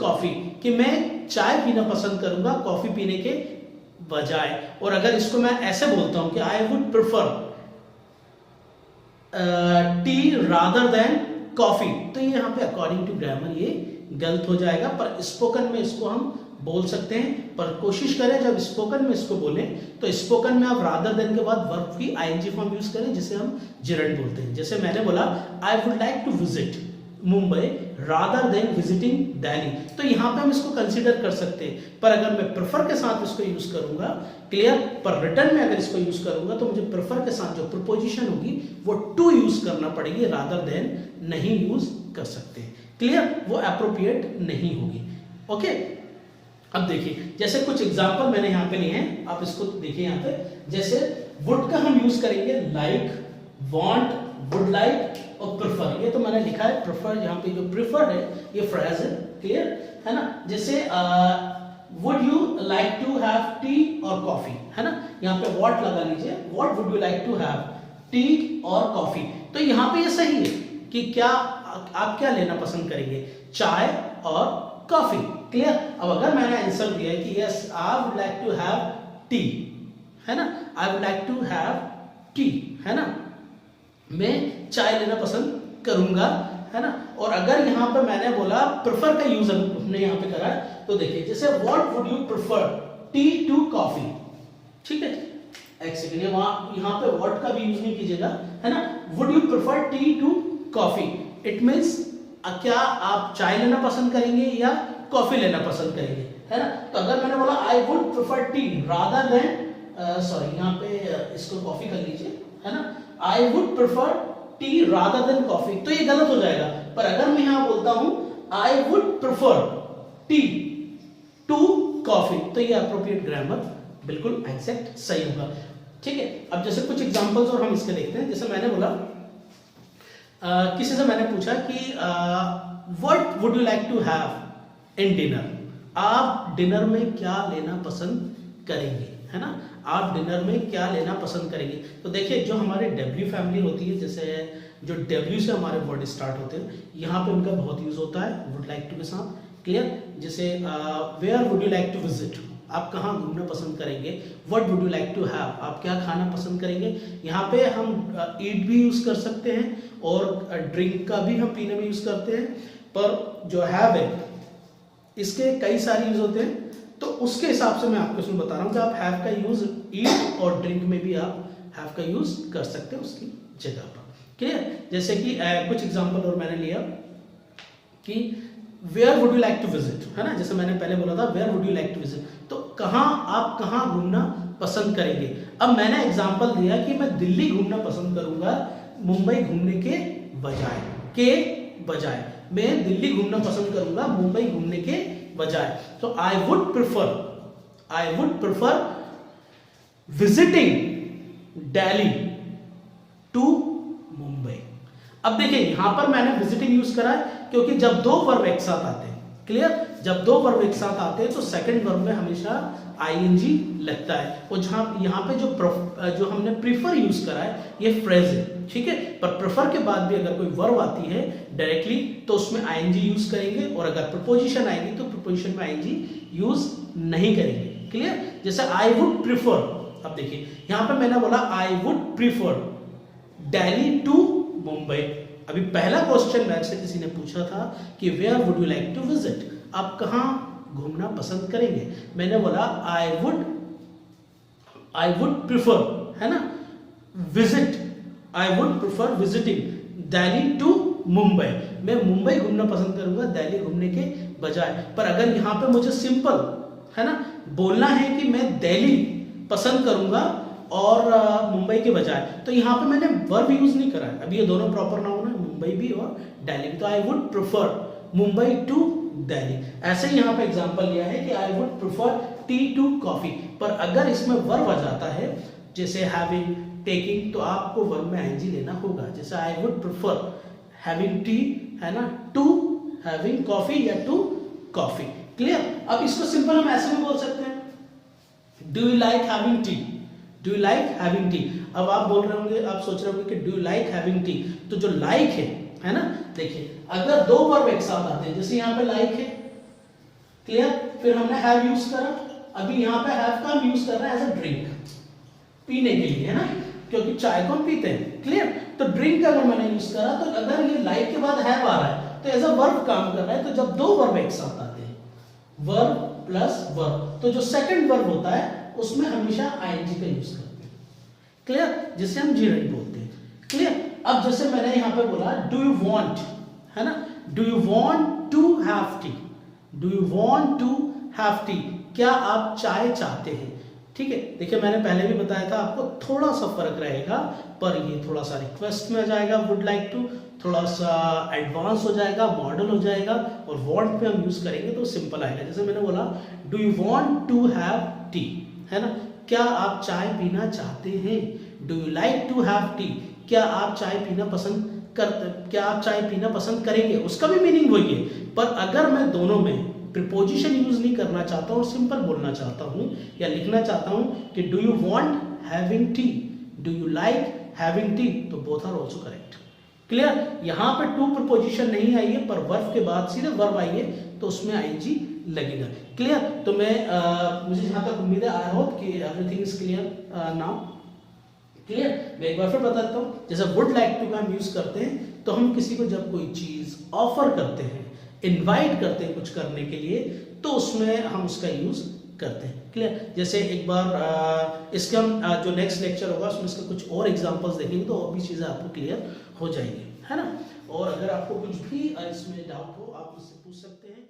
Coffee, कि मैं चाय पीना पसंद करूंगा कॉफी पीने के बजाय। और अगर इसको मैं ऐसे बोलता हूं कि I would prefer T rather than coffee, तो ये यहाँ पे अकॉर्डिंग टू ग्रामर ये गलत हो जाएगा। पर स्पोकन में इसको हम बोल सकते हैं, पर कोशिश करें जब स्पोकन में इसको बोलें तो स्पोकन में आप रादर देन के बाद वर्ब की आईएनजी फॉर्म यूज करें, जिसे हम जिरंड बोलते हैं। जैसे मैंने बोला I would like to visit Mumbai rather than visiting Delhi, तो यहाँ पे हम इसको कंसीडर कर सकते हैं। पर अगर मैं प्रेफर के साथ इसको यूज करूंगा, क्लियर, पर रिटर्न में अगर इसको यूज करूंगा तो मुझे प्रेफर के साथ जो प्रीपोजिशन होगी वो टू यूज करना पड़ेगी, रादर देन नहीं यूज कर सकते, क्लियर, वो एप्रोप्रिएट नहीं होगी। ओके, अब देखिए जैसे कुछ एग्जांपल मैंने यहाँ पे लिए हैं, आप इसको देखिए यहाँ पे। जैसे वुड का हम यूज करेंगे लाइक, वांट, वुड लाइक और प्रेफर, ये तो मैंने लिखा है प्रेफर, यहाँ पे जो प्रेफर है ये फ्रेज है, क्लियर है ना। जैसे would you like to have tea और कॉफी, है ना, यहाँ पे व्हाट लगा लीजिए, what would you like to have tea और कॉफी, तो यहाँ पे ये सही है कि क्या आप क्या लेना पसंद करेंगे, चाय और कॉफी, क्लियर। अब अगर मैंने आंसर दिया है कि yes I would like to have tea, है ना, I would like to have tea, है ना, मैं चाय लेना पसंद करूंगा, है ना। और अगर यहाँ पे मैंने बोला प्रेफर का यूज हमने यहाँ पे करा है, तो देखिए जैसे what would you prefer tea to coffee, ठीक है, एक सेकेंड, यहाँ पे व्हाट का भी यूज नहीं कीजिएगा, है ना। Would you prefer tea to coffee, it means क्या आप चाय लेना पसंद करेंगे या कॉफी लेना पसंद करेंगे, है ना। तो अगर मैंने बोला I would prefer T rather than sorry, यहाँ पे इसको कॉफी कर लीजिए, है ना, I would prefer T rather than coffee, तो ये गलत हो जाएगा। पर अगर मैं यहाँ बोलता हूं I would prefer tea to coffee, तो ये अप्रोप्रिएट ग्रामर बिल्कुल एग्जैक्ट सही होगा, ठीक है। अब जैसे कुछ एग्जांपल्स और हम इसके देखते हैं। जैसे मैंने बोला किसी से मैंने पूछा कि what would you like to have in dinner, आप डिनर में क्या लेना पसंद करेंगे, है ना, आप डिनर में क्या लेना पसंद करेंगे। तो देखिए जो हमारे डब्ल्यू फैमिली होती है, जैसे जो डब्ल्यू से हमारे वर्ड स्टार्ट होते हैं, यहाँ पे उनका बहुत यूज होता है वुड लाइक टू के साथ, क्लियर। जैसे where would you like to visit, आप कहाँ घूमना पसंद करेंगे, what would you like to have, आप क्या खाना पसंद करेंगे। यहाँ पे हम ईट भी यूज कर सकते हैं और ड्रिंक का भी हम पीने में यूज करते हैं, पर जो हैव है इसके कई सारे यूज होते हैं, तो उसके हिसाब से मैं आपको इसमें बता रहा हूँ कि आप हैव का यूज ईट और ड्रिंक में भी आप हैव का यूज कर सकते हैं उसकी जगह पर, क्लियर। जैसे कि कुछ एग्जांपल और मैंने लिया कि where would you like to visit, है ना, जैसे मैंने पहले बोला था where would you like to visit, तो कहाँ आप कहाँ घूमना पसंद करेंगे। अब मैंने एग्जांपल दिया कि मैं दिल्ली घूमना पसंद करूंगा मुंबई घूमने के बजाय मैं दिल्ली घूमना पसंद करूंगा मुंबई घूमने के बजाय। तो I would prefer visiting Delhi to Mumbai. अब देखिए यहां पर मैंने विजिटिंग यूज करा है क्योंकि जब दो वर्ब एक साथ आते हैं, क्लियर, जब दो वर्ब एक साथ आते हैं तो सेकंड वर्ब में हमेशा आईएनजी लगता है। और जहां यहाँ पे जो हमने प्रीफर यूज करा है ये फ्रेज है, ठीक है। पर प्रेफर के बाद भी अगर कोई वर्ब आती है डायरेक्टली तो उसमें आईएनजी यूज करेंगे, और अगर प्रपोजिशन आएगी तो प्रपोजिशन में आईएनजी यूज नहीं करेंगे, क्लियर। जैसे आई वुड प्रीफर, अब देखिए यहां पे मैंने बोला I would prefer Delhi to Mumbai. अभी पहला क्वेश्चन मैच से किसी ने पूछा था कि where would you like to visit, आप कहां घूमना पसंद करेंगे। मैंने बोला आई वुड प्रीफर, है ना, visit, I would prefer visiting Delhi to Mumbai, मैं मुंबई घूमना पसंद करूंगा दिल्ली घूमने के बजाय। पर अगर यहाँ पे मुझे सिंपल, है ना, बोलना है कि मैं दिल्ली पसंद करूंगा और मुंबई के बजाय, तो यहाँ पे मैंने वर्ब यूज नहीं करा है। अभी ये दोनों प्रॉपर नाउन है, मुंबई भी और दिल्ली भी, तो I would prefer Mumbai to Delhi. ऐसे ही यहाँ पे एग्जांपल लिया है कि I would prefer tea to coffee. पर अगर इसमें वर्ब आ जाता है जैसे हैविंग, टेकिंग, तो आपको वर्ब में आईएनजी लेना होगा। जैसे आई वुड प्रेफर हैविंग टी, है ना, टू हैविंग कॉफी या टू कॉफी, क्लियर। अब इसको सिंपल हम ऐसे भी बोल सकते हैं, do you like having tea, do you like having T. अब आप बोल रहे होंगे, आप सोच रहे होंगे कि do you like having tea, तो जो लाइक है ना, देखिए अगर दो वर्ब एक साथ आते हैं, जैसे यहाँ पे लाइक है, क्लियर। फिर हमने हैव यूज करा, अभी यहाँ पे हैव का हम यूज कर रहे हैं एज अ ड्रिंक, पीने के लिए, है ना, क्योंकि चाय को हम पीते हैं। क्लियर। तो ड्रिंक अगर मैंने यूज करा, तो अगर ये लाइक के बाद हैव आ रहा है तो एज अ वर्ब काम कर रहा है। तो जब दो वर्ब एक साथ आते हैं, वर्ब प्लस वर्ब, तो जो सेकंड वर्ब होता है उसमें हमेशा आईएनजी का यूज करते हैं। क्लियर, जिसे हम जीरेंट बोलते हैं। क्लियर। अब जैसे मैंने यहाँ पे बोला डू यू वांट, है ना, do you want to have tea, do you want to have tea, क्या आप चाय चाहते हैं। ठीक है, देखिए मैंने पहले भी बताया था आपको थोड़ा सा फर्क रहेगा, पर ये थोड़ा सा रिक्वेस्ट में आ जाएगा, वुड लाइक टू थोड़ा सा एडवांस हो जाएगा, मॉडल हो जाएगा, और वांट पे हम यूज करेंगे तो सिंपल आएगा। जैसे मैंने बोला do you want to have tea, है ना, क्या आप चाय पीना चाहते हैं। Do you like to have tea, क्या आप चाय पीना पसंद करते, क्या आप चाय पीना पसंद करेंगे, उसका भी मीनिंग वही है। पर अगर मैं दोनों में प्रीपोजिशन यूज नहीं करना चाहता हूँ, सिंपल बोलना चाहता हूँ या लिखना चाहता हूँ कि do you want having tea, do you like having tea, तो both are also correct. Clear. यहाँ पे टू प्रीपोजिशन नहीं आई है, पर वर्ब के बाद सीधे वर्ब आई है, तो उसमें आईएनजी लगेगा। क्लियर। तो मैं मुझे जहाँ तक उम्मीद है, आई होप कि everything is clear now. Clear. मैं एक बार फिर बताता हूँ, जैसे वुड लाइक टू का हम यूज करते हैं तो हम किसी को जब कोई चीज ऑफर करते हैं, इनवाइट करते हैं कुछ करने के लिए, तो उसमें हम उसका यूज करते हैं। क्लियर। जैसे एक बार इसका हम जो नेक्स्ट लेक्चर होगा उसमें इसका कुछ और एग्जांपल्स देखेंगे, तो और भी चीजें आपको क्लियर हो जाएंगी, है ना। और अगर आपको कुछ भी इसमें डाउट हो आप मुझसे पूछ सकते हैं।